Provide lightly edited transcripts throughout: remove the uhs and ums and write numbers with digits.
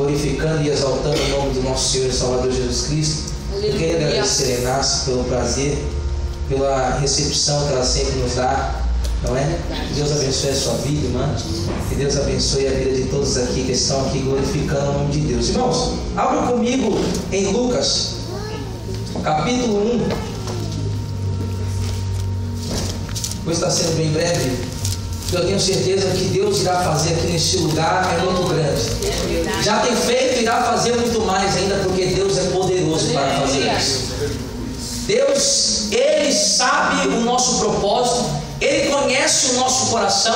glorificando e exaltando o nome do nosso Senhor e Salvador Jesus Cristo. Eu queria agradecer a Inácio pelo prazer, pela recepção que ela sempre nos dá, não é? Que Deus abençoe a sua vida, irmã. Que Deus abençoe a vida de todos aqui que estão aqui glorificando o nome de Deus. Irmãos, abra comigo em Lucas, capítulo 1. Pois está sendo bem breve. Eu tenho certeza que Deus irá fazer aqui neste lugar é muito grande. Já tem feito e irá fazer muito mais ainda, porque Deus é poderoso para fazer isso. Deus, Ele sabe o nosso propósito, Ele conhece o nosso coração,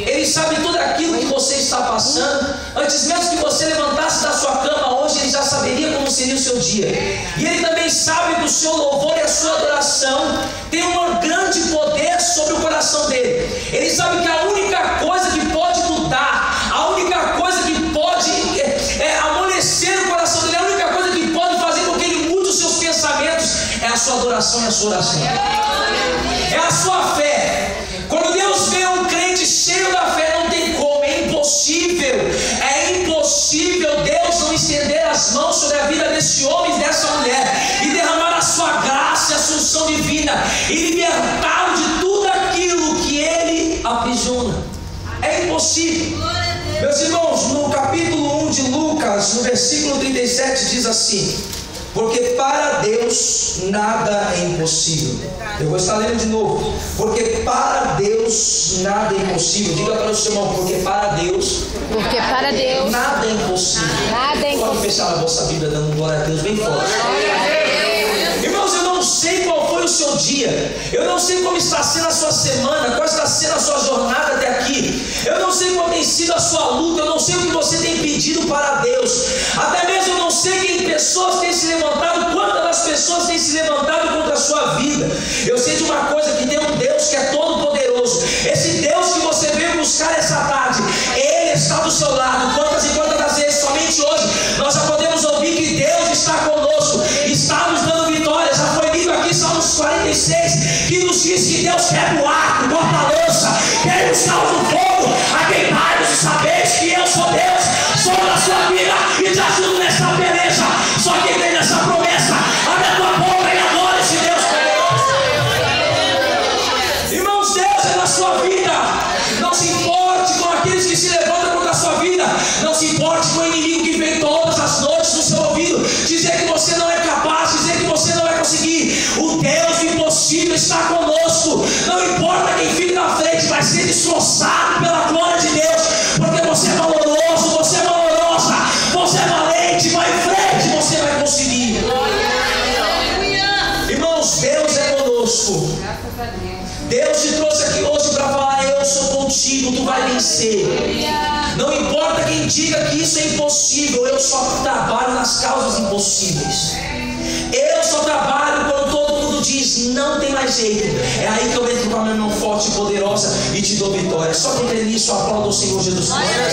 Ele sabe tudo aquilo que você está passando. Antes mesmo que você levantasse da sua cama hoje, Ele já saberia como seria o seu dia. E Ele também sabe que o seu louvor e a sua adoração tem um grande poder sobre o coração dele. Ele sabe que a única coisa que pode mudar, a única coisa que pode amolecer o coração dele, a única coisa que pode fazer com que ele mude os seus pensamentos é a sua adoração e a sua oração. É a sua fé. Quando Deus vê um crente cheio da fé, não tem como, é impossível Deus não estender as mãos sobre a vida desse homem e dessa mulher e derramar a sua graça e a sua unção divina e libertá-lo de tudo aquilo que ele aprisiona. É impossível. Meus irmãos, no capítulo 1 de Lucas, no versículo 37 diz assim: porque para Deus nada é impossível. Eu vou estar lendo de novo. Porque para Deus nada é impossível. Diga para o seu irmão: porque para Deus nada é impossível. Pode fechar a vossa Bíblia dando glória a Deus bem forte. Irmãos, eu não sei qual foi o seu dia, eu não sei como está sendo a sua semana, qual está sendo a sua jornada até aqui, eu não sei qual tem sido a sua luta, eu não sei o que você tem pedido para Deus, até mesmo eu não sei quem pessoas têm se levantado, quantas das pessoas têm se levantado contra a sua vida. Eu sei de uma coisa, que tem um Deus que é todo poderoso. Esse Deus que você veio buscar essa tarde, Ele está do seu lado. Quantas e quantas das vezes, somente hoje, nós já podemos ouvir que Deus está conosco, está nos dando vitória. Já foi lido aqui Salmos 46, que nos diz que Deus quebra o arco, corta a lança, quebra os carros do fogo, a queimai-vos e sabeis que eu sou Deus sobre a sua vida e te ajudo nessa beleza. Só quem tem essa promessa, abre a tua boca e adora esse Deus poderoso. Irmãos, Deus é na sua vida. Não se importe com aqueles que se levantam contra a sua vida. Não se importe com o inimigo que vem todas as noites no seu ouvido dizer que você não é capaz, dizer que você não vai conseguir. O Deus do impossível está conosco. Não importa quem fica na frente, vai ser destroçado pela glória de Deus, porque você é valoroso, você é valorosa, você é valente. Vai em frente, você vai conseguir. Irmãos, Deus é conosco. Deus te trouxe aqui hoje para falar: eu sou contigo, tu vai vencer. Não importa quem diga que isso é impossível, eu só trabalho nas causas impossíveis. Eu só trabalho quando todo mundo diz não tem mais jeito. É aí que eu entro com a minha mão forte e poderosa e te dou vitória. Só que entre nisso, aplauda o Senhor Jesus Cristo.